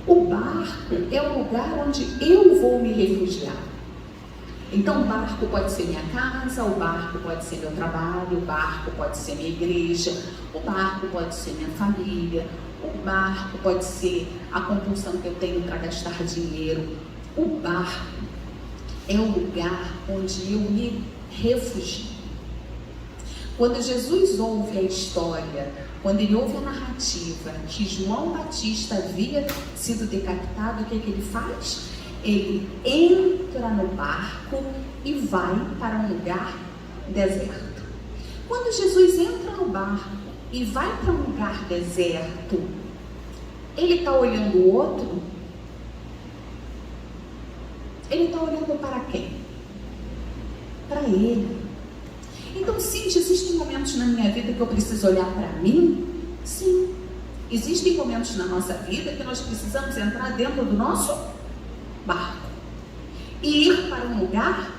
O barco é o lugar onde eu vou me refugiar. Então o barco pode ser minha casa, o barco pode ser meu trabalho, o barco pode ser minha igreja, o barco pode ser minha família, o barco pode ser a compulsão que eu tenho para gastar dinheiro. O barco é o lugar onde eu me refugio. Quando Jesus ouve a história, quando ele ouve a narrativa que João Batista havia sido decapitado, o que ele faz? Ele entra no barco e vai para um lugar deserto. Quando Jesus entra no barco e vai para um lugar deserto, ele está olhando o outro? Ele está olhando para quem? Para ele. Então, sim, existem momentos na minha vida que eu preciso olhar para mim? Sim. Existem momentos na nossa vida que nós precisamos entrar dentro do nosso barco e ir para um lugar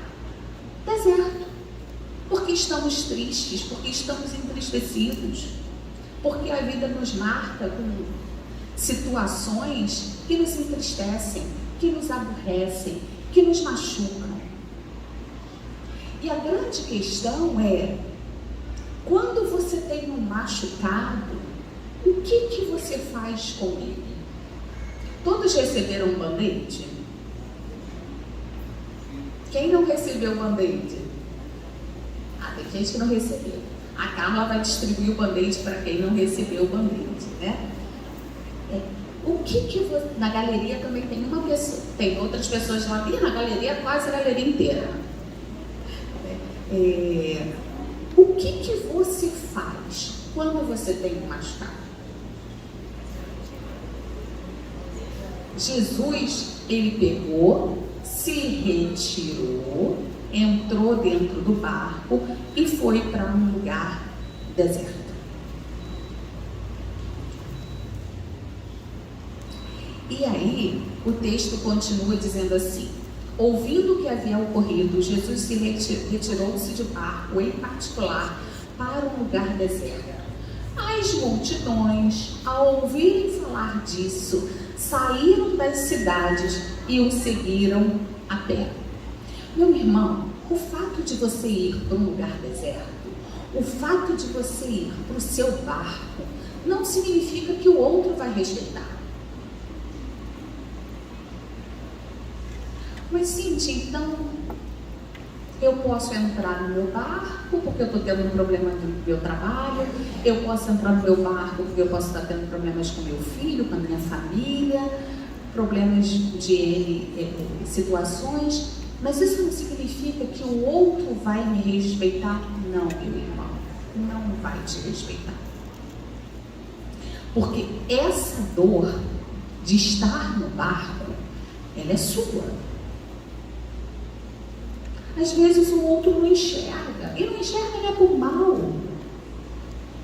deserto. Porque estamos tristes, porque estamos entristecidos, porque a vida nos marca com situações que nos entristecem, que nos aborrecem, que nos machucam. E a grande questão é, quando você tem um machucado, o que você faz com ele? Todos receberam um band-aid? Quem não recebeu o band-aid? Tem gente que não recebeu. A Carla vai distribuir o band-aid para quem não recebeu o band-aid, né? O que você... Na galeria também tem uma pessoa, tem outras pessoas lá, e na galeria quase a galeria inteira. O que você faz quando você tem um machucado? Jesus, ele pegou, se retirou, entrou dentro do barco e foi para um lugar deserto. E aí, o texto continua dizendo assim: ouvindo o que havia ocorrido, Jesus se retirou-se de barco, em particular, para um lugar deserto. As multidões, ao ouvirem falar disso, saíram das cidades e o seguiram a pé. Meu irmão, o fato de você ir para um lugar deserto, o fato de você ir para o seu barco, não significa que o outro vai respeitar. Mas, Cintia, então, eu posso entrar no meu barco porque eu estou tendo um problema no meu trabalho, eu posso entrar no meu barco porque eu posso estar tendo problemas com meu filho, com a minha família, problemas de situações, mas isso não significa que o outro vai me respeitar? Não, meu irmão, não vai te respeitar. Porque essa dor de estar no barco, ela é sua. Às vezes o outro não enxerga, e não enxerga não é por mal,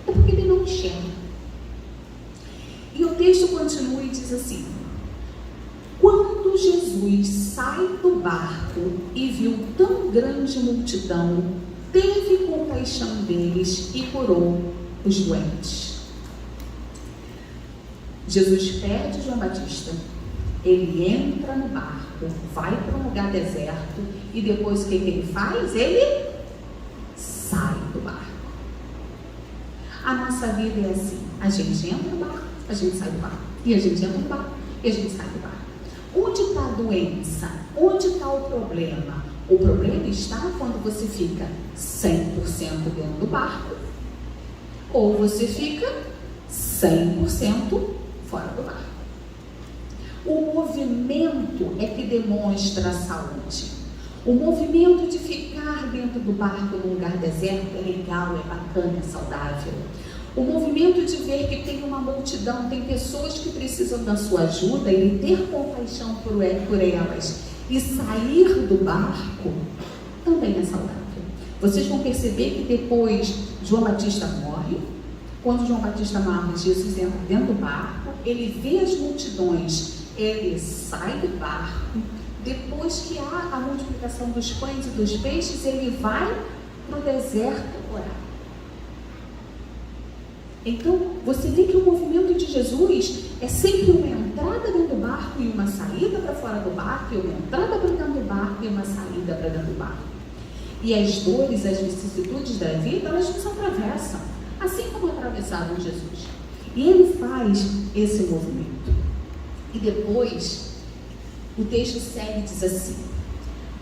é porque ele não enxerga. E o texto continua e diz assim: quando Jesus sai do barco e viu tão grande multidão, teve compaixão deles e curou os doentes. Jesus pede João Batista, ele entra no barco, vai para um lugar deserto e depois o que ele faz? Ele sai do barco. A nossa vida é assim, a gente entra no barco, a gente sai do barco, e a gente entra no barco, e a gente sai do barco. Onde está a doença? Onde está o problema? O problema está quando você fica 100% dentro do barco, ou você fica 100% fora do barco. O movimento é que demonstra a saúde. O movimento de ficar dentro do barco num lugar deserto é legal, é bacana, é saudável. O movimento de ver que tem uma multidão, tem pessoas que precisam da sua ajuda e ter compaixão por elas e sair do barco também é saudável. Vocês vão perceber que depois João Batista morre. Quando João Batista morre, Jesus entra dentro do barco, ele vê as multidões, ele sai do barco. Depois que há a multiplicação dos pães e dos peixes, ele vai para o deserto orar. Então, você vê que o movimento de Jesus é sempre uma entrada dentro do barco barco e uma saída para fora do barco, e uma entrada para dentro do barco e uma saída para dentro do barco. E as dores, as vicissitudes da vida, elas nos atravessam, assim como atravessaram Jesus. E ele faz esse movimento. E depois, o texto segue e diz assim: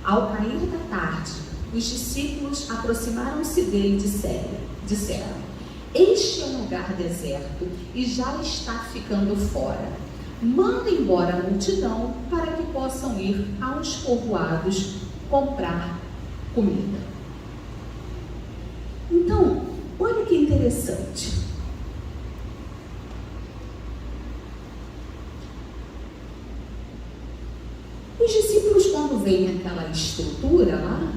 ao cair da tarde, os discípulos aproximaram-se dele e disseram: este é um lugar deserto e já está ficando fora. Manda embora a multidão para que possam ir aos povoados comprar comida. Então, olha que interessante. Os discípulos, quando veem aquela estrutura lá,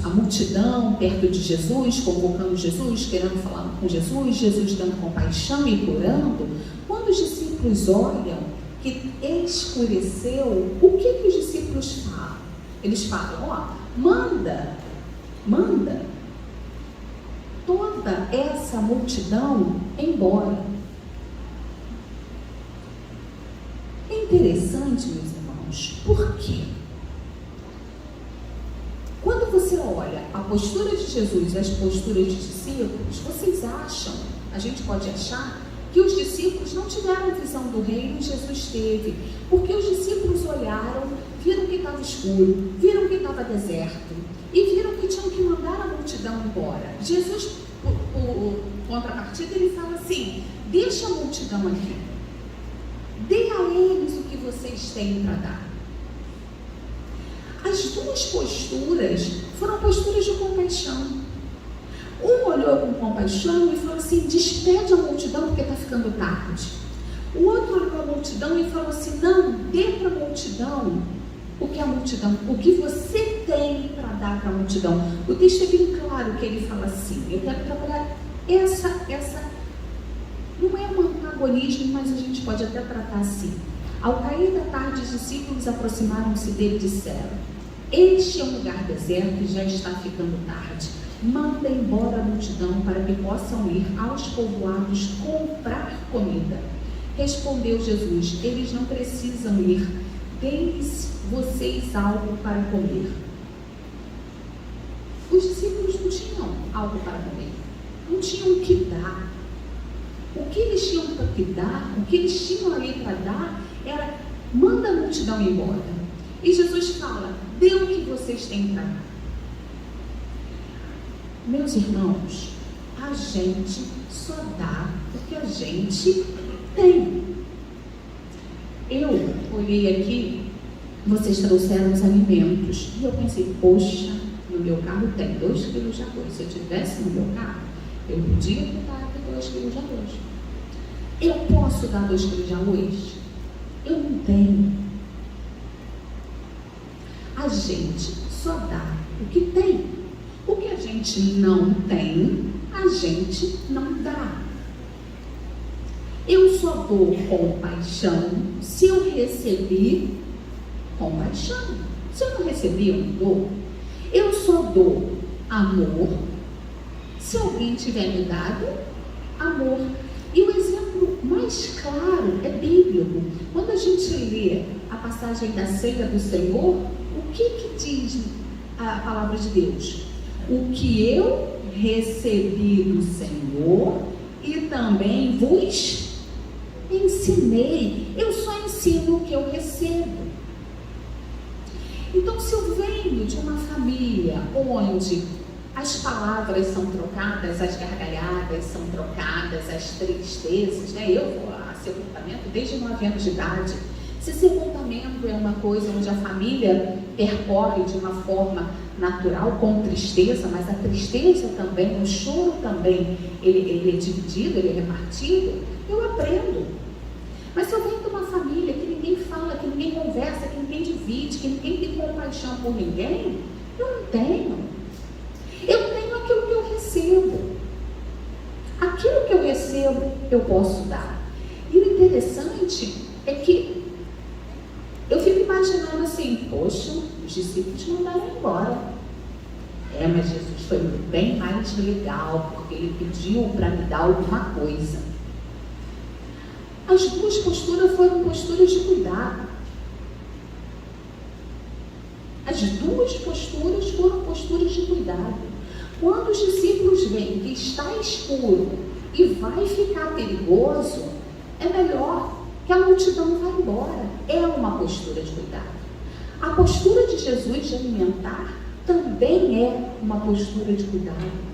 a multidão perto de Jesus, convocando Jesus, querendo falar com Jesus, Jesus dando compaixão e curando, quando os discípulos olham que escureceu, o que os discípulos falam? Eles falam: manda toda essa multidão embora. É interessante, meus irmãos, por quê? Quando você olha a postura de Jesus e as posturas dos discípulos, vocês acham, a gente pode achar, que os discípulos não tiveram visão do reino e Jesus teve, porque os discípulos olharam, viram que estava escuro, viram que estava deserto e viram que tinham que mandar a multidão embora. Jesus, por contrapartida, ele fala assim: deixa a multidão aqui, dê a eles o que vocês têm para dar. As duas posturas foram posturas de compaixão. Um olhou com compaixão e falou assim: despede a multidão porque está ficando tarde. O outro olhou para a multidão e falou assim: não, dê para a multidão o que você tem para dar para a multidão. O texto é bem claro que ele fala assim. Eu quero trabalhar essa não é um antagonismo, mas a gente pode até tratar assim. Ao cair da tarde, os discípulos aproximaram-se dele e disseram: este é um lugar deserto e já está ficando tarde. Manda embora a multidão para que possam ir aos povoados comprar comida. Respondeu Jesus: eles não precisam ir, deem-lhes vocês algo para comer. Os discípulos não tinham algo para comer, não tinham o que dar. O que eles tinham para dar, o que eles tinham ali para dar, era: manda a multidão embora. E Jesus fala: dê o que vocês têm para dar. Meus irmãos, a gente só dá o que a gente tem. Eu olhei aqui, vocês trouxeram os alimentos, e eu pensei: poxa, no meu carro tem 2 quilos de arroz. Se eu tivesse no meu carro, eu podia botar aqui 2 quilos de arroz. Eu posso dar 2 quilos de arroz? Eu não tenho. A gente só dá o que tem. O que a gente não tem, a gente não dá. Eu só dou compaixão se eu recebi compaixão. Se eu não recebi, eu não dou. Eu só dou amor se alguém tiver me dado amor. E o exemplo mais claro é bíblico. Quando a gente lê a passagem da ceia do Senhor, o que diz a palavra de Deus? O que eu recebi do Senhor e também vos ensinei. Eu só ensino o que eu recebo. Então, se eu venho de uma família onde as palavras são trocadas, as gargalhadas são trocadas, as tristezas, né? Eu vou a sepultamento desde 9 anos de idade. Se sepultamento é uma coisa onde a família percorre de uma forma natural, com tristeza, mas a tristeza também, o choro também, ele é dividido, ele é repartido, eu aprendo. Mas se eu venho de uma família que ninguém fala, que ninguém conversa, que ninguém divide, que ninguém tem compaixão por ninguém, eu não tenho. Eu tenho aquilo que eu recebo. Aquilo que eu recebo, eu posso dar. E o interessante é que eu fico imaginando assim: poxa, os discípulos mandaram embora. Mas Jesus foi bem mais legal, porque ele pediu para me dar alguma coisa. As duas posturas foram posturas de cuidado. cuidado. As duas posturas foram posturas de cuidado. Quando os discípulos veem que está escuro e vai ficar perigoso, é melhor que a multidão vá embora. É uma postura de cuidado. A postura de Jesus de alimentar também é uma postura de cuidado.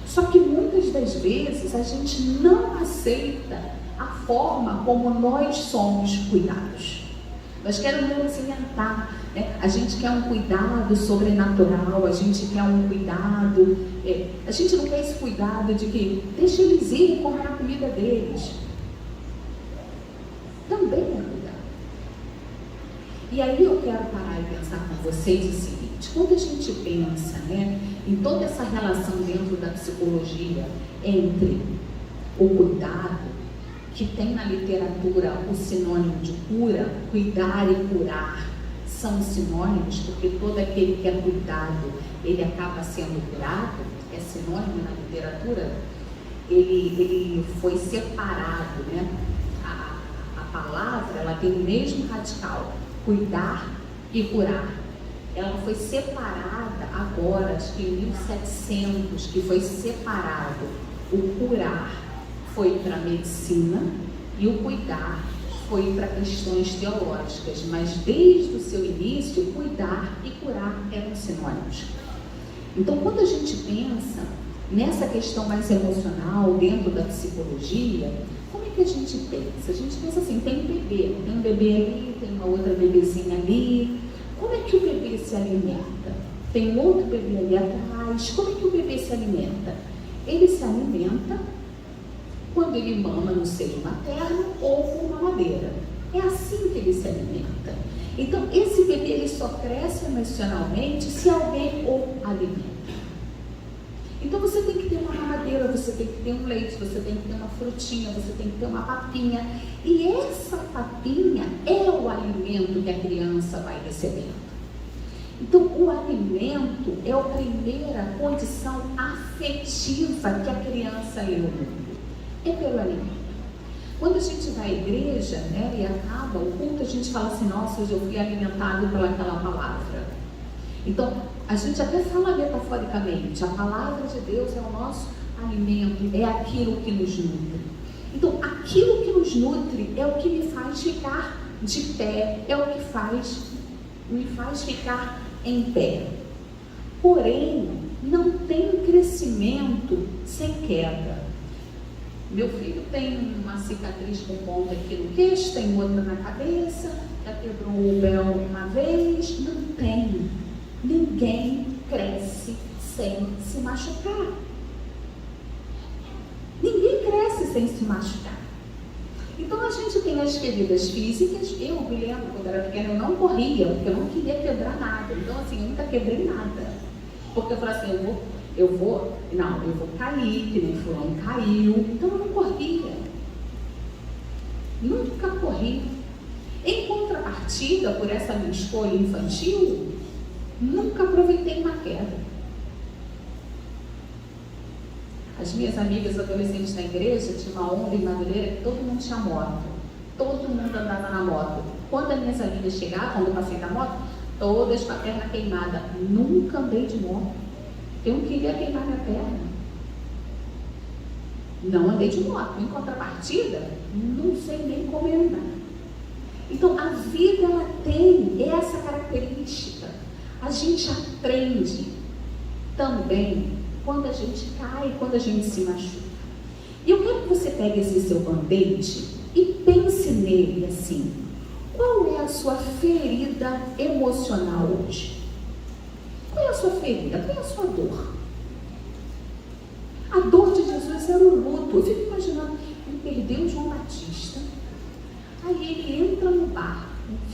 Só que muitas das vezes a gente não aceita a forma como nós somos cuidados. Nós queremos alimentar, né? A gente quer um cuidado sobrenatural, a gente quer um cuidado, a gente não quer esse cuidado de que deixa eles irem comer a comida deles. Também é cuidado. E aí eu quero parar e pensar com vocês o seguinte: quando a gente pensa, né, em toda essa relação dentro da psicologia entre o cuidado, que tem na literatura o sinônimo de cura, cuidar e curar são sinônimos, porque todo aquele que é cuidado, ele acaba sendo curado, é sinônimo na literatura, ele foi separado, né? A palavra, ela tem o mesmo radical, cuidar e curar. Ela foi separada agora, acho que em 1700, que foi separado o curar foi para a medicina e o cuidar foi para questões teológicas, mas desde o seu início, cuidar e curar eram sinônimos. Então, quando a gente pensa nessa questão mais emocional dentro da psicologia, como é que a gente pensa? A gente pensa assim, tem um bebê ali, tem uma outra bebezinha ali. Como é que o bebê se alimenta? Tem um outro bebê ali atrás. Como é que o bebê se alimenta? Ele se alimenta quando ele mama no seio materno ou com mamadeira. É assim que ele se alimenta. Então, esse bebê ele só cresce emocionalmente se alguém o alimenta. Então, você tem que ter uma mamadeira, você tem que ter um leite, você tem que ter uma frutinha, você tem que ter uma papinha. E essa papinha é o alimento que a criança vai recebendo. Então, o alimento é a primeira condição afetiva que a criança lê no mundo. É pelo alimento. Quando a gente vai à igreja, né, e acaba o culto, a gente fala assim, nossa, hoje eu fui alimentado pelaquela palavra. Então, a gente até fala metaforicamente, a palavra de Deus é o nosso alimento, é aquilo que nos nutre. Então, aquilo que nos nutre é o que me faz ficar de pé, é o que me faz ficar em pé. Porém, não tem crescimento sem queda. Meu filho tem uma cicatriz com ponta aqui no queixo, tem outra na cabeça, já quebrou o véu uma vez. Não tem. Ninguém cresce sem se machucar. Ninguém cresce sem se machucar. Então a gente tem as feridas físicas. Eu me lembro, quando era pequena, eu não corria, porque eu não queria quebrar nada. Então assim, eu nunca quebrei nada. Porque eu falei assim, eu vou cair, que nem fulano caiu. Então eu não corria. Nunca corri. Em contrapartida, por essa minha escolha infantil, nunca aproveitei uma queda. As minhas amigas adolescentes na igreja tinha uma onda em Madureira que todo mundo tinha moto. Todo mundo andava na moto. Quando as minhas amigas chegavam, quando eu passei da moto, todas com a perna queimada. Nunca andei de moto. Eu não queria queimar minha perna. Não andei de moto. Em contrapartida, não sei nem como andar. Então, a vida ela tem essa característica. A gente aprende também quando a gente cai, quando a gente se machuca. E eu quero que você pegue esse seu band-aid e pense nele assim. Qual é a sua ferida emocional hoje? Qual é a sua ferida? Qual é a sua dor? A dor de Jesus era o luto. Eu fico imaginando, ele perdeu João Batista, aí ele entra no barco,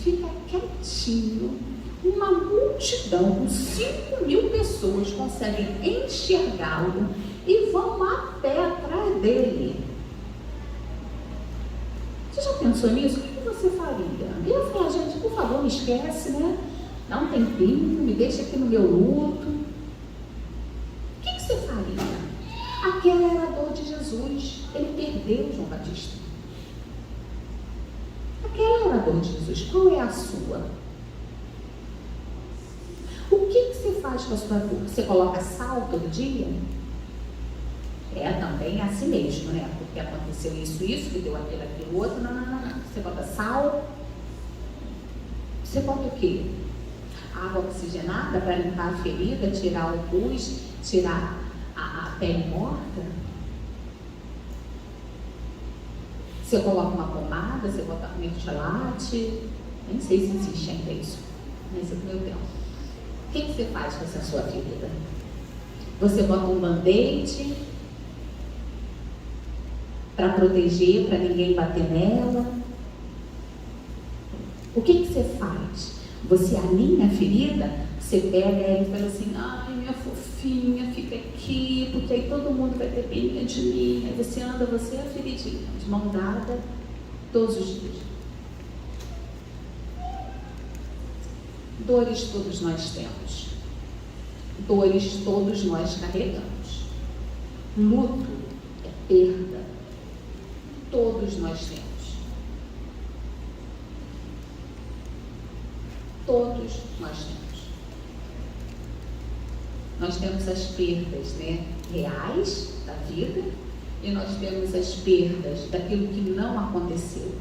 fica quietinho, uma multidão com 5.000 pessoas conseguem enxergá-lo e vão a pé atrás dele. Você já pensou nisso? O que você faria? Eu ia falar, gente, por favor, me esquece, né? Dá um tempinho, me deixa aqui no meu luto. O que você faria? Aquela era a dor de Jesus. Ele perdeu João Batista. Aquela era a dor de Jesus? Qual é a sua? O que você faz com a sua dor? Você coloca sal todo dia? É também assim mesmo, né? Porque aconteceu isso, que deu aquilo, outro. Não. Você bota sal. Você bota o quê? Água oxigenada para limpar a ferida, tirar o pus, tirar a pele morta? Você coloca uma pomada, você bota mertiolate, nem sei se existe ainda isso, mas é do meu tempo. O que você faz com essa sua ferida? Você bota um band-aid para proteger, para ninguém bater nela? O que você faz? Você alinha a ferida? Você pega ela e fala assim, ai, minha fofinha, fica aqui, porque aí todo mundo vai ter pena de mim. Aí você anda, você é a feridinha, de mão dada, todos os dias. Dores todos nós temos. Dores todos nós carregamos. Luto é perda. Todos nós temos. Todos nós temos. Nós temos as perdas, né, reais da vida, e nós temos as perdas daquilo que não aconteceu.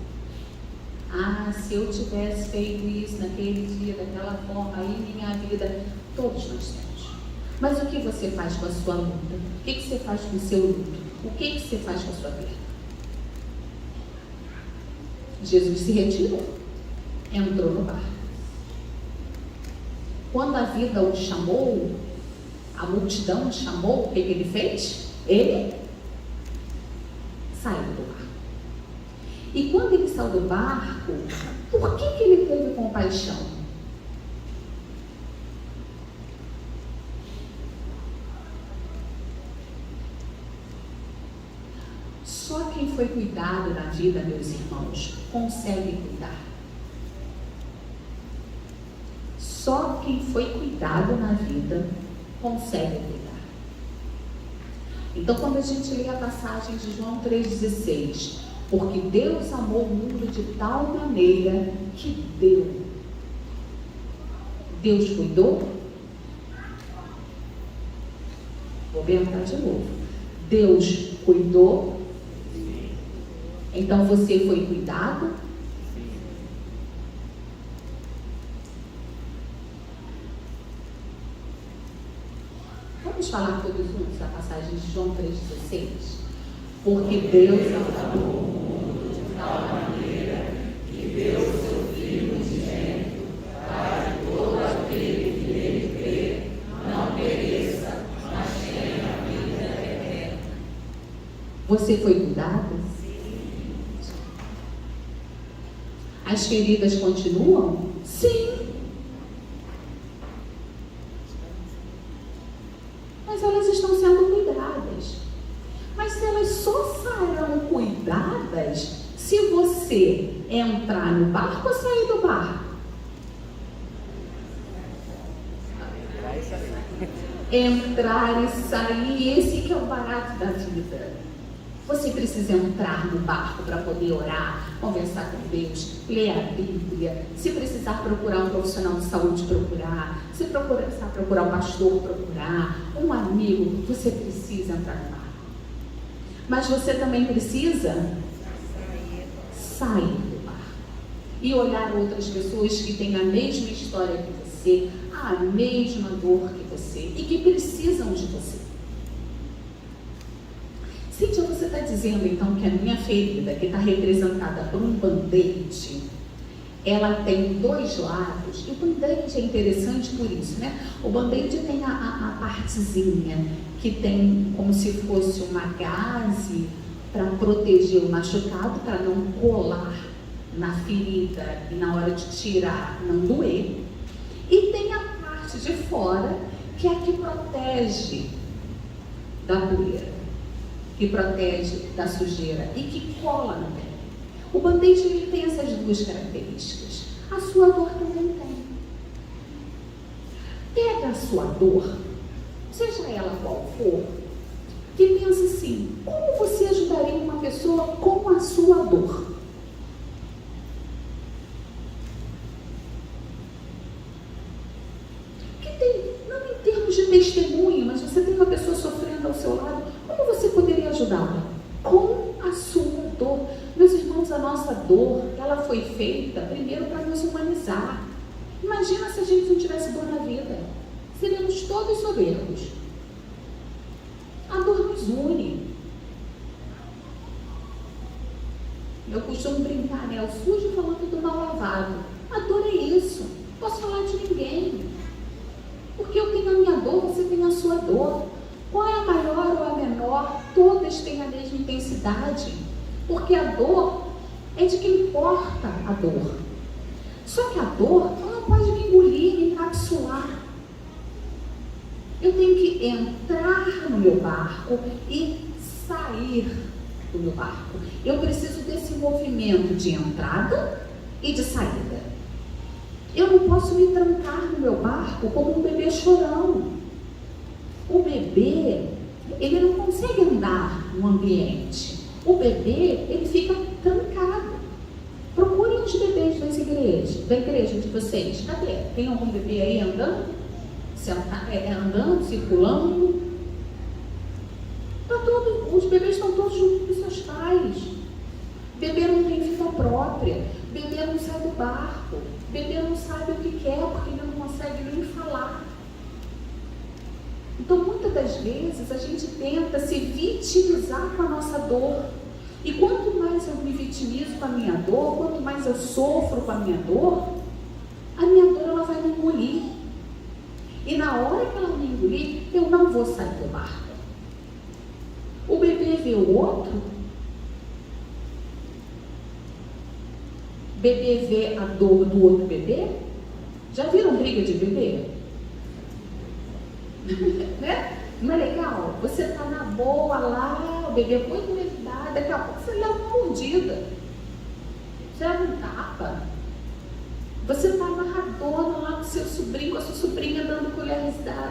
Ah, se eu tivesse feito isso naquele dia, daquela forma, aí minha vida, todos nós temos. Mas o que você faz com a sua luta? O que você faz com o seu luto? O que você faz com a sua perda? Jesus se retirou, entrou no barco. Quando a vida o chamou, a multidão o chamou, o que ele fez? Ele saiu do barco. E quando ele saiu do barco, por que ele teve compaixão? Só quem foi cuidado na vida, meus irmãos, consegue cuidar. Só quem foi cuidado na vida consegue cuidar. Então, quando a gente lê a passagem de João 3,16, porque Deus amou o mundo de tal maneira que deu. Deus cuidou? Vou perguntar de novo. Deus cuidou? Então você foi cuidado? Vamos falar todos juntos a passagem de João 3,16? Porque Deus amou o mundo de tal maneira que deu o seu Filho unigênito, para que todo aquele que nele crê não pereça, mas tenha a vida eterna. Você foi cuidado? Sim. As feridas continuam? Sim. Mas elas estão sendo cuidadas. Mas elas só serão cuidadas se você entrar no barco ou sair do barco. Entrar e sair, esse que é o barato da vida. Você precisa entrar no barco para poder orar, conversar com Deus, ler a Bíblia. Se precisar procurar um profissional de saúde, procurar. Se precisar procurar um pastor, procurar. Um amigo, você precisa entrar no barco. Mas você também precisa sair do barco e olhar outras pessoas que têm a mesma história que você, a mesma dor que você e que precisam de você. Cíntia, você está dizendo então que a minha ferida, que está representada por um band-aid, ela tem dois lados. E o band-aid é interessante por isso, né? O band-aid tem a partezinha que tem como se fosse uma gaze para proteger o machucado, para não colar na ferida e na hora de tirar não doer. E tem a parte de fora, que é a que protege da poeira, que protege da sujeira e que cola na pele. O band-aid ele tem essas duas características. A sua dor também tem. Pega a sua dor, seja ela qual for, e pensa assim: como você ajudaria uma pessoa com a sua dor? testemunhe, mas você tem uma pessoa sofrendo ao seu lado, como você poderia ajudá-la? Com a sua dor. Meus irmãos, a nossa dor, ela foi feita primeiro para nos humanizar. Imagina se a gente não tivesse dor na vida. Seríamos todos soberbos. A dor nos une. Eu costumo brincar, né? O sujo falando do mal lavado. A dor é isso. Não posso falar de ninguém. Porque eu tenho a minha dor, você tem a sua dor. Qual é a maior ou a menor? Todas têm a mesma intensidade. Porque a dor é de quem porta a dor. Só que a dor, ela não pode me engolir, me encapsular. Eu tenho que entrar no meu barco e sair do meu barco. Eu preciso desse movimento de entrada e de saída. Eu não posso me trancar no meu barco como um bebê chorão. O bebê, ele não consegue andar no ambiente. O bebê, ele fica trancado. Procurem os bebês da igreja de vocês. Cadê? Tem algum bebê aí andando? Andando, circulando? Os bebês estão todos juntos com seus pais. Bebê não tem vida própria. Bebê não sai do barco. Bebê não sabe o que quer porque ele não consegue nem falar. Então, muitas das vezes, a gente tenta se vitimizar com a nossa dor. E quanto mais eu me vitimizo com a minha dor, quanto mais eu sofro com a minha dor ela vai me engolir. E na hora que ela me engolir, eu não vou sair do barco. O bebê vê o outro, bebê vê a dor do outro bebê. Já viram briga de bebê? Né? Não é legal? Você está na boa lá, o bebê muito levado, daqui a pouco você leva uma mordida, você leva um tapa. Você está amarradona lá com seu sobrinho, com a sua sobrinha dando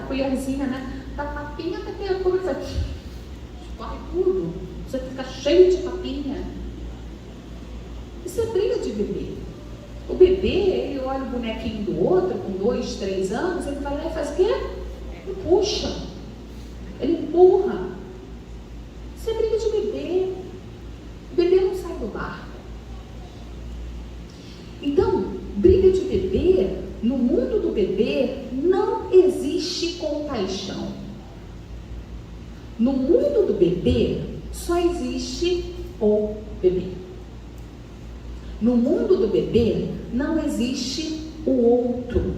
colherzinha, né? Tá papinha, daqui a pouco vai escorre tudo, você fica cheio de papinha. Isso é briga de bebê. O bebê, ele olha o bonequinho do outro, com 2, 3 anos, ele vai lá e faz o quê? Ele puxa, ele empurra. Isso é briga de bebê. O bebê não sai do barco. Então, briga de bebê, no mundo do bebê, não existe compaixão. No mundo do bebê, só existe o bebê. No mundo do bebê, não existe o outro.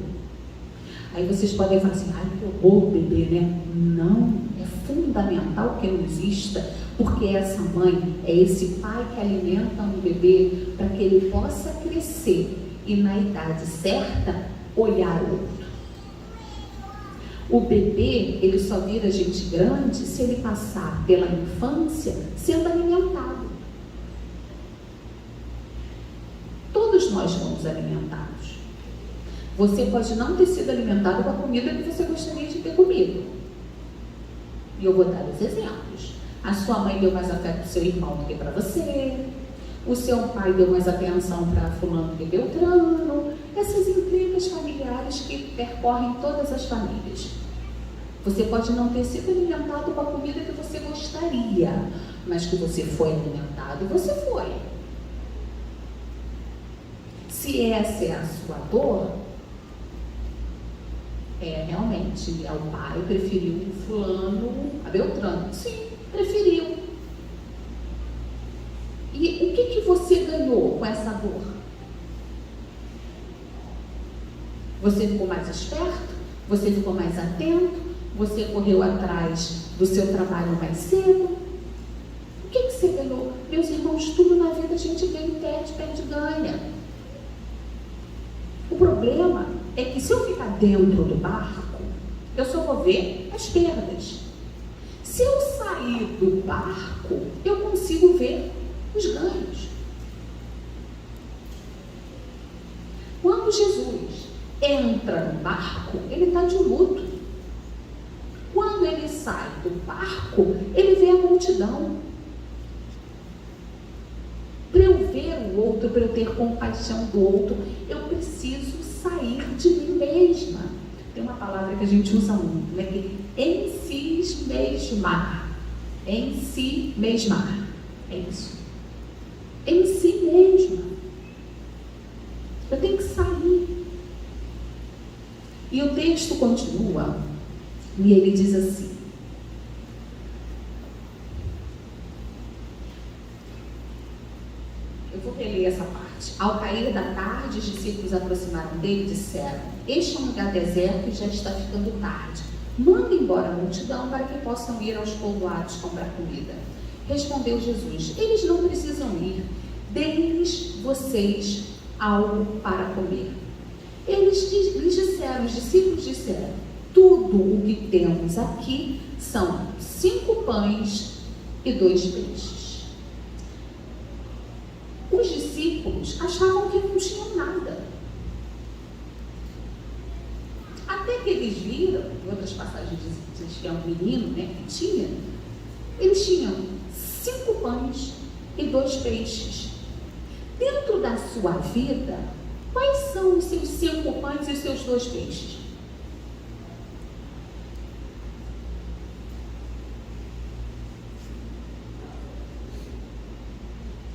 Aí vocês podem falar assim, que horror o bebê, né? Não, é fundamental que não exista, porque essa mãe é esse pai que alimenta um bebê para que ele possa crescer e na idade certa olhar o outro. O bebê, ele só vira gente grande se ele passar pela infância sendo alimentado. Todos nós fomos alimentados. Você pode não ter sido alimentado com a comida que você gostaria de ter comido. E eu vou dar os exemplos. A sua mãe deu mais afeto para o seu irmão do que para você. O seu pai deu mais atenção para fulano do que Beltrano. Essas intrigas familiares que percorrem todas as famílias. Você pode não ter sido alimentado com a comida que você gostaria, mas que você foi alimentado, você foi. Se essa é a sua dor, realmente, o pai preferiu o fulano a Beltrano. Sim, preferiu. E o que você ganhou com essa dor? Você ficou mais esperto? Você ficou mais atento? Você correu atrás do seu trabalho mais cedo? O que você ganhou? Meus irmãos, tudo na vida a gente ganha, perde, ganha. O problema é que se eu ficar dentro do barco, eu só vou ver as perdas. Se eu sair do barco, eu consigo ver os ganhos. Quando Jesus entra no barco, ele está de luto. Quando ele sai do barco, ele vê a multidão. Para eu ver o outro, para eu ter compaixão do outro, eu preciso sair de mim mesma. Tem uma palavra que a gente usa muito, né? Que ensimesmar. Ensimesmar. É isso. Em si mesma. Eu tenho que sair. E o texto continua, e ele diz assim: eu vou reler essa parte. Ao cair da tarde, os discípulos aproximaram dele e disseram: este é um lugar deserto e já está ficando tarde. Manda embora a multidão para que possam ir aos povoados comprar comida. Respondeu Jesus: eles não precisam ir, deem-lhes vocês algo para comer. Eles lhes disseram, os discípulos disseram: tudo o que temos aqui são 5 pães e 2 peixes. Os discípulos achavam que não tinham nada. Até que eles viram, em outras passagens diz que é um menino, né, que tinha, eles tinham 5 pães e 2 peixes. Dentro da sua vida, quais são os seus 5 pães e os seus 2 peixes?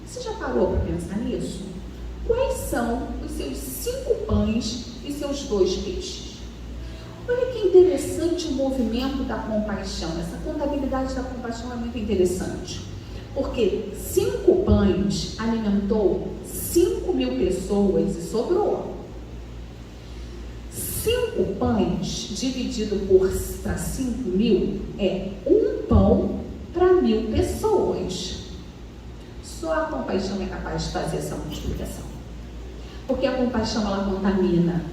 Você já parou para pensar nisso? Quais são os seus 5 pães e seus 2 peixes? Olha que interessante o movimento da compaixão. Essa contabilidade da compaixão é muito interessante. Porque 5 pães alimentou 5.000 pessoas e sobrou. 5 pães dividido para 5.000 é 1 pão para 1.000 pessoas. Só a compaixão é capaz de fazer essa multiplicação. Porque a compaixão, ela contamina.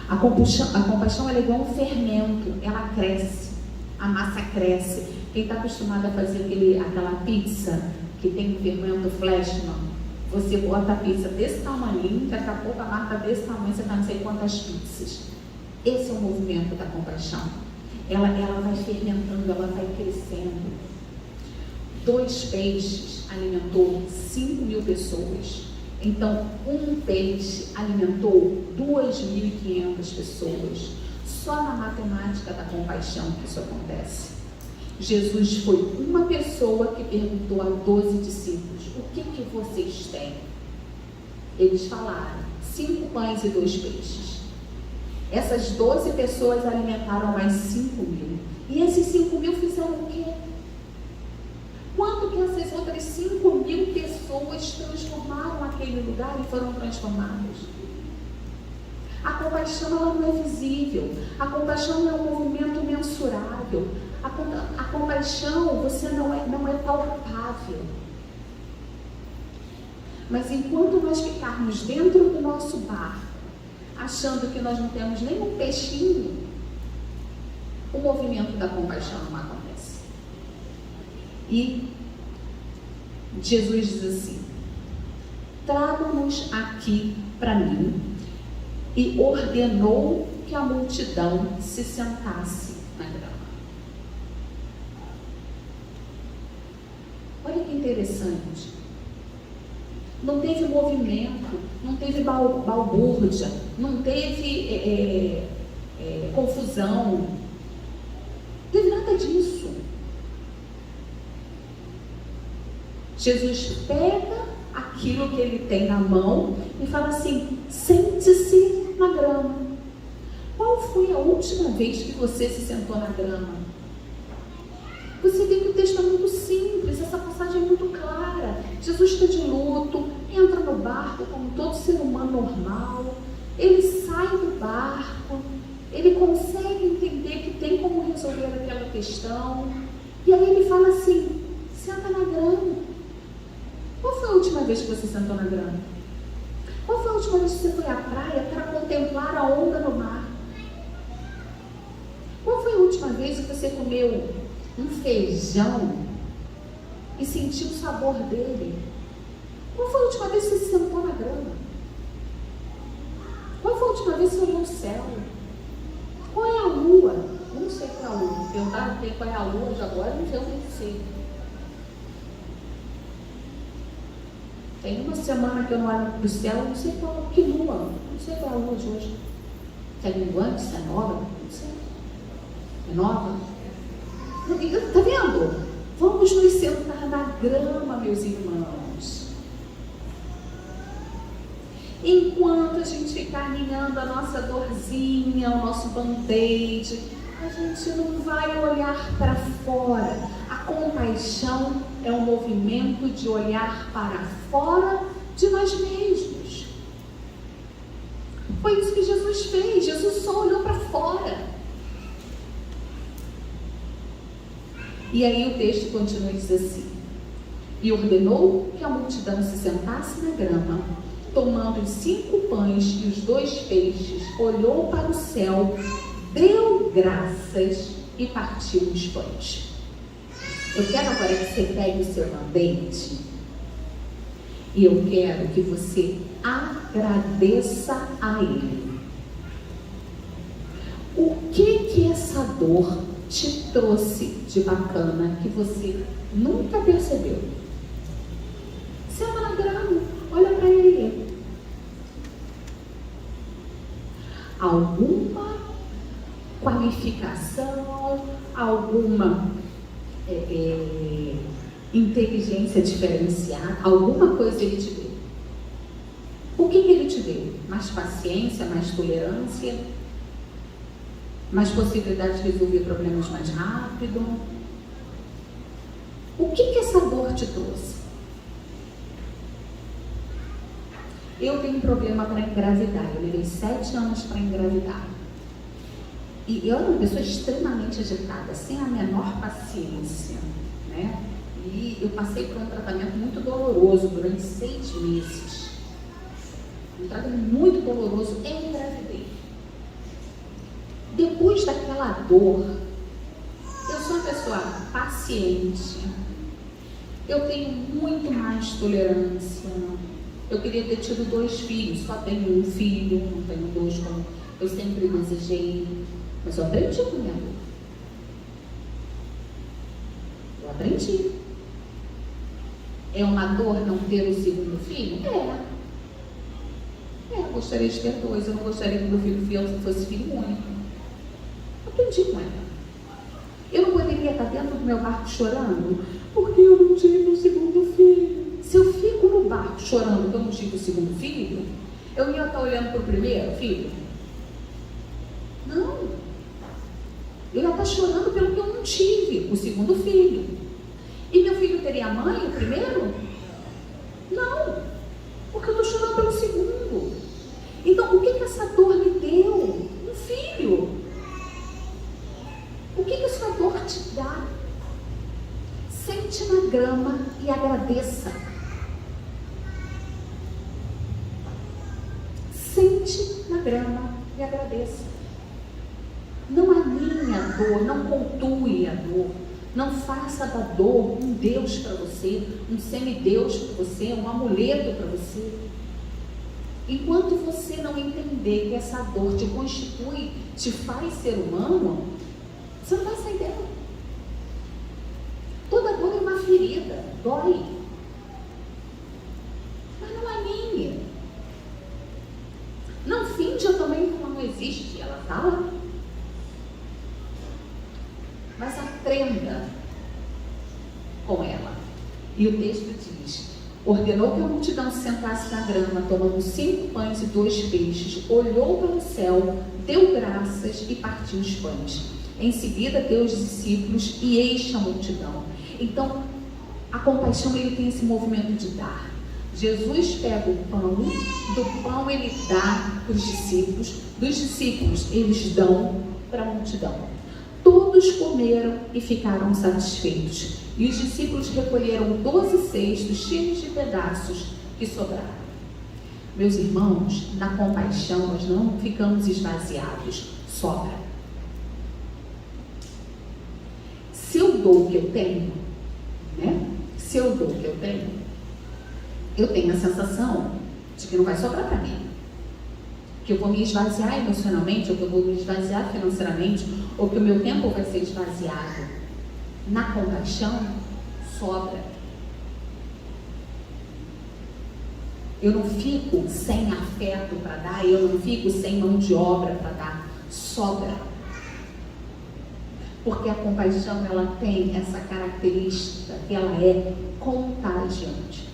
A compaixão ela é igual um fermento, ela cresce, a massa cresce. Quem está acostumado a fazer aquela pizza que tem um fermento Flashman, você bota a pizza desse tamanho, daqui a pouco a massa desse tamanho, você está não sei quantas pizzas. Esse é o movimento da compaixão. Ela vai fermentando, ela vai crescendo. 2 peixes alimentou 5.000 pessoas. Então, 1 peixe alimentou 2.500 pessoas. Só na matemática da compaixão que isso acontece. Jesus foi uma pessoa que perguntou a 12 discípulos: o que vocês têm? Eles falaram: 5 pães e 2 peixes. Essas 12 pessoas alimentaram mais 5.000. E esses 5.000 fizeram o quê? Quando que essas outras 5.000 pessoas transformaram aquele lugar e foram transformadas? A compaixão, ela não é visível. A compaixão não é um movimento mensurável. A compaixão, você não é palpável. Mas enquanto nós ficarmos dentro do nosso barco, achando que nós não temos nenhum peixinho, o movimento da compaixão não acontece. E Jesus diz assim: tragam-nos aqui para mim. E ordenou que a multidão se sentasse na grama. Olha que interessante. Não teve movimento, não teve balbúrdia, não teve confusão, não teve nada disso. Jesus pega aquilo que ele tem na mão e fala assim: sente-se na grama. Qual foi a última vez que você se sentou na grama? Você vê que o texto é muito simples, essa passagem é muito clara. Jesus está de luto, entra no barco como todo ser humano normal, ele sai do barco, ele consegue entender que tem como resolver aquela questão, e aí ele fala assim: senta na grama. Qual foi a última vez que você sentou na grama? Qual foi a última vez que você foi à praia para contemplar a onda no mar? Qual foi a última vez que você comeu um feijão e sentiu o sabor dele? Qual foi a última vez que você se sentou na grama? Qual foi a última vez que você olhou o céu? Qual é a lua? Eu não sei qual é a lua. Perguntaram qual é a lua de agora, não sei, eu nem sei. Tem uma semana que eu não olho para o céu, eu não sei que lua, não sei qual é a lua de hoje. Se é minguante, se é nova, não sei. Renova? Está vendo? Vamos nos sentar na grama, meus irmãos. Enquanto a gente ficar alinhando a nossa dorzinha, o nosso band-aid, a gente não vai olhar para fora. A compaixão é um movimento de olhar para fora de nós mesmos. Foi isso que Jesus fez. Jesus só olhou para fora. E aí o texto continua e diz assim: e ordenou que a multidão se sentasse na grama, tomando os 5 pães e os 2 peixes, olhou para o céu, deu graças e partiu os pães. Eu quero agora que você pegue o seu band-aid e eu quero que você agradeça a Ele. O que essa dor te trouxe de bacana que você nunca percebeu? Senta na grama, olha para Ele. Alguma qualificação, alguma inteligência diferenciada, alguma coisa Ele te deu. O que Ele te deu? Mais paciência, mais tolerância, mais possibilidade de resolver problemas mais rápido? O que essa dor te trouxe? Eu tenho um problema para engravidar. Eu levei 7 anos para engravidar. E eu era uma pessoa extremamente agitada, sem a menor paciência, né? E eu passei por um tratamento muito doloroso durante 6 meses. Um tratamento muito doloroso e engravidei. Depois daquela dor, eu sou uma pessoa paciente, eu tenho muito mais tolerância. Eu queria ter tido 2 filhos, só tenho 1 filho, não tenho 2 como eu sempre desejei, mas eu aprendi com minha dor. Eu aprendi. É uma dor não ter o 2º filho? Eu gostaria de ter 2, eu não gostaria que meu filho fosse filho único. Aprendi com ela. Eu não poderia estar dentro do meu barco chorando porque eu não tive o 2º filho. Se eu fico no barco chorando porque eu não tive o 2º filho, eu ia estar olhando para o 1º filho? Não. Eu ia estar chorando pelo que eu não tive, o 2º filho. E meu filho teria a mãe, o 1º? Não. Porque eu estou chorando pelo 2º. Então, o que essa dor me deu? Um filho. O que essa dor te dá? Sente na grama e agradeça. Sente na grama e agradeça. Não anime a dor, não pontue a dor. Não faça da dor um Deus para você, um semideus para você, um amuleto para você. Enquanto você não entender que essa dor te constitui, te faz ser humano, você não vai sair dela. Toda dor é uma ferida, dói. Mas não anime. Não finja também que ela não existe, ela está lá. Mas aprenda com ela. E o texto diz: ordenou que a multidão se sentasse na grama, tomando 5 pães e 2 peixes, olhou para o céu, deu graças e partiu os pães. Em seguida deu os discípulos e enche a multidão. Então, a compaixão, ele tem esse movimento de dar. Jesus pega o pão, do pão ele dá para os discípulos, dos discípulos eles dão para a multidão. Todos comeram e ficaram satisfeitos. E os discípulos recolheram 12 cestos cheios de pedaços que sobraram. Meus irmãos, na compaixão nós não ficamos esvaziados, sobra. Se eu dou o que eu tenho, né? Se eu dou o que eu tenho a sensação de que não vai sobrar para mim. Que eu vou me esvaziar emocionalmente, ou que eu vou me esvaziar financeiramente, ou que o meu tempo vai ser esvaziado. Na compaixão, sobra. Eu não fico sem afeto para dar, eu não fico sem mão de obra para dar, sobra. Porque a compaixão, ela tem essa característica que ela é contagiante.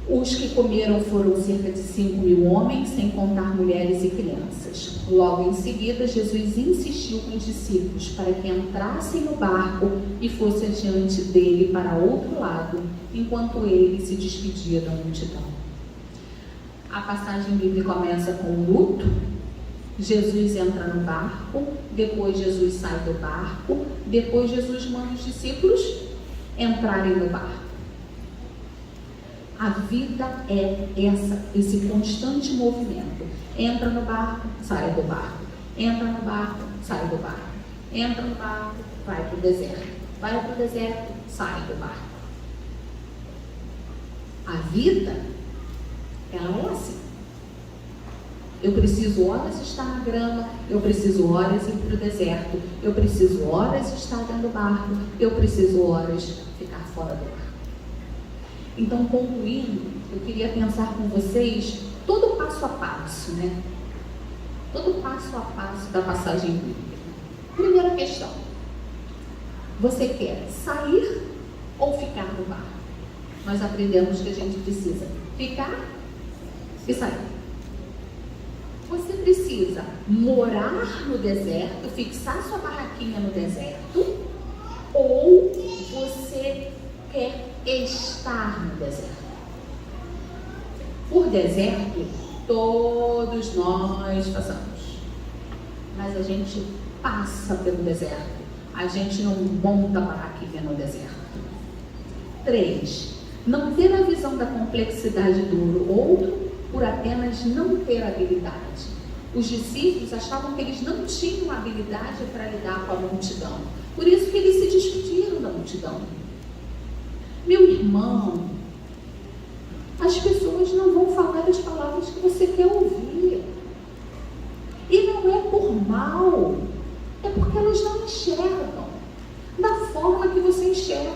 Os que comeram foram cerca de 5.000 homens, sem contar mulheres e crianças. Logo em seguida, Jesus insistiu com os discípulos para que entrassem no barco e fossem adiante dele para outro lado, enquanto ele se despedia da multidão. A passagem bíblica começa com o luto. Jesus entra no barco, depois Jesus sai do barco, depois Jesus manda os discípulos entrarem no barco. A vida é esse constante movimento. Entra no barco, sai do barco. Entra no barco, sai do barco. Entra no barco, vai para o deserto. Vai para o deserto, sai do barco. A vida, ela é assim. Eu preciso horas estar na grama, eu preciso horas ir para o deserto, eu preciso horas estar dentro do barco, eu preciso horas ficar fora do barco. Então, concluindo, eu queria pensar com vocês todo o passo a passo, né? Todo o passo a passo da passagem bíblica. Primeira questão: você quer sair ou ficar no barco? Nós aprendemos que a gente precisa ficar e sair. Você precisa morar no deserto, fixar sua barraquinha no deserto, ou você quer estar no deserto? Por deserto, todos nós passamos, mas a gente passa pelo deserto, a gente não monta barraquinha no deserto. 3. Não ter a visão da complexidade do outro por apenas não ter habilidade. Os discípulos achavam que eles não tinham habilidade para lidar com a multidão, por isso que eles se despediram da multidão. Meu irmão, as pessoas não vão falar as palavras que você quer ouvir. E não é por mal, é porque elas não enxergam da forma que você enxerga.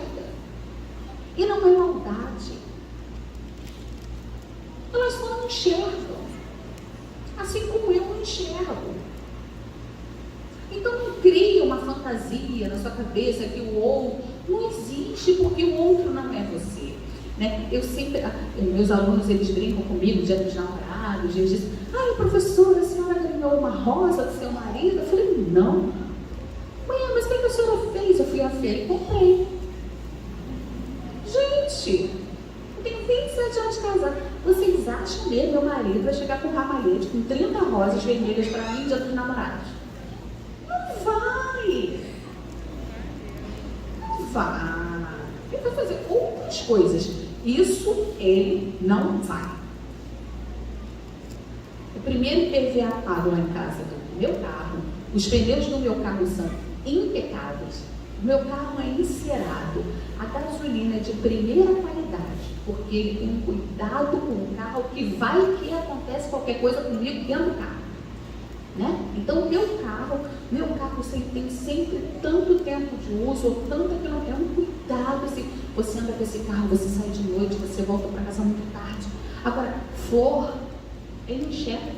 E não é maldade. Elas só não enxergam, assim como eu não enxergo. Então não crie uma fantasia na sua cabeça que o outro não existe, porque o outro não é você, né? Eu sempre, meus alunos, eles brincam comigo, dia dos namorados, eles dizem: ai, professora, a senhora ganhou uma rosa do seu marido? Eu falei: não. Ué, mas o que a senhora fez? Eu fui à feira e comprei. Gente, eu tenho 27 anos de casada. Vocês acham mesmo que meu marido vai chegar com um ramalhete com 30 rosas vermelhas para mim, dia dos namorados? Não vai. Não vai. Ele vai fazer outras coisas. Isso ele não vai. O primeiro PVA pago lá em casa do meu carro, os pneus do meu carro são impecáveis. O meu carro é encerado. A gasolina é de primeira qualidade, porque ele tem um cuidado com o carro, que vai que acontece qualquer coisa comigo dentro do carro, né? Então meu carro tem sempre tanto tempo de uso, ou tanto que não é um cuidado assim. Você anda com esse carro, você sai de noite, você volta para casa muito tarde. Agora, flor, ele enxerga.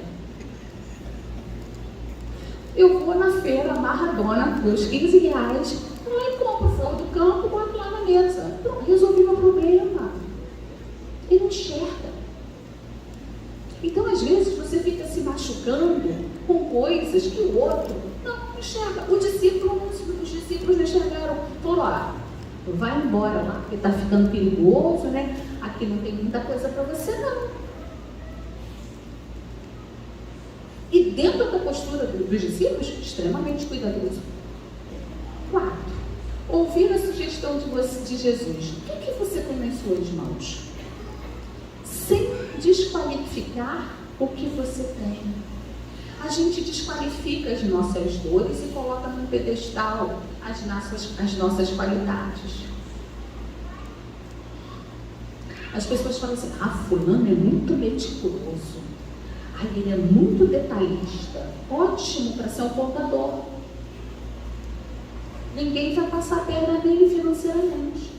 Eu vou na feira amarradona, meus 15 reais, vou lá e compro flor do campo, boto lá na mesa. Pronto, resolvi meu problema. Ele enxerga. Então, às vezes, você fica se machucando com coisas que o outro não enxerga. Os discípulos não enxergaram. Falou: ó, vai embora lá, porque está ficando perigoso, né? Aqui não tem muita coisa para você, não. E dentro da postura dos discípulos, extremamente cuidadoso. 4. Ouvir a sugestão de Jesus. O que você tem nas suas mãos? Sem desqualificar o que você tem. A gente desqualifica as nossas dores e coloca num pedestal as nossas qualidades. As pessoas falam assim: ah, fulano é muito meticuloso. Ah, ele é muito detalhista. Ótimo para ser um contador. Ninguém vai passar a perna nele financeiramente.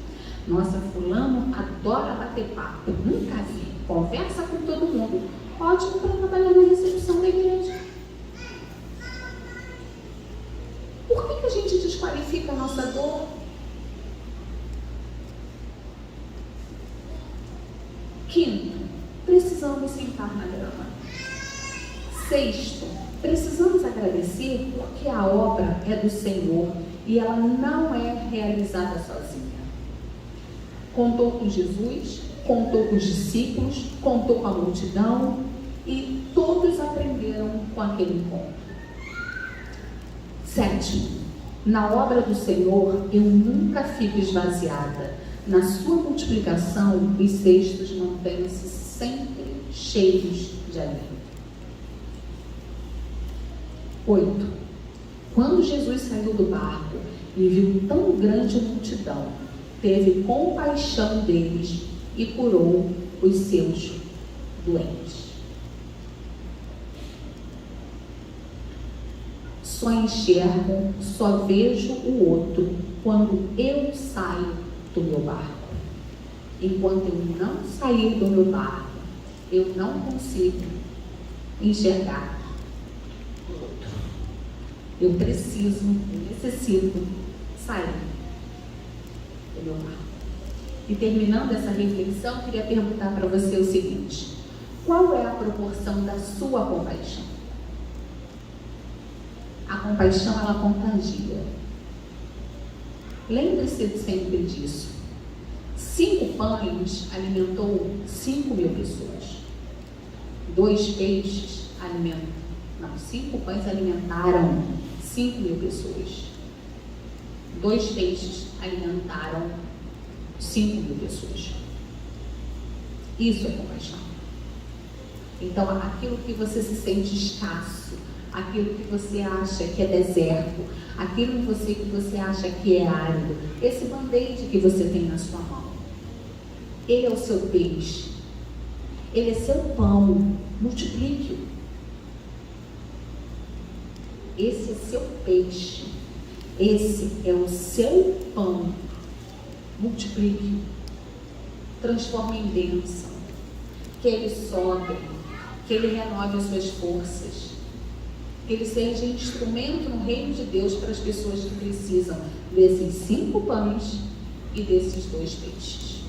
Nossa, fulano adora bater papo. Nunca vi. Conversa com todo mundo. Ótimo para trabalhar na recepção da igreja. Por fica a nossa dor. Quinto, precisamos sentar na grama. Sexto, precisamos agradecer porque a obra é do Senhor e ela não é realizada sozinha. Contou com Jesus, contou com os discípulos, contou com a multidão e todos aprenderam com aquele encontro. Sétimo, na obra do Senhor eu nunca fico esvaziada. Na sua multiplicação, os cestos mantêm-se sempre cheios de alimento. 8. Quando Jesus saiu do barco e viu tão grande multidão, teve compaixão deles e curou os seus doentes. Só enxergo, só vejo o outro quando eu saio do meu barco. Enquanto eu não sair do meu barco, eu não consigo enxergar o outro. Eu necessito sair do meu barco. E terminando essa reflexão, eu queria perguntar para você o seguinte: qual é a proporção da sua compaixão? A compaixão, ela contagia. Lembre-se sempre disso. 5 pães alimentou 5.000 pessoas. 2 peixes alimentaram. 5 pães alimentaram 5.000 pessoas. 2 peixes alimentaram 5.000 pessoas. Isso é compaixão. Então, aquilo que você se sente escasso, aquilo que você acha que é deserto, aquilo que você acha que é árido, esse band-aid que você tem na sua mão, ele é o seu peixe, ele é seu pão, multiplique-o. Esse é seu peixe, esse é o seu pão, multiplique-o, transforme em bênção, que ele sobre, que ele renove as suas forças, que ele seja instrumento no reino de Deus para as pessoas que precisam desses 5 pães e desses 2 peixes.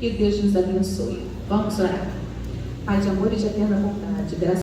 Que Deus nos abençoe. Vamos orar. Pai de amor e de eterna bondade, graças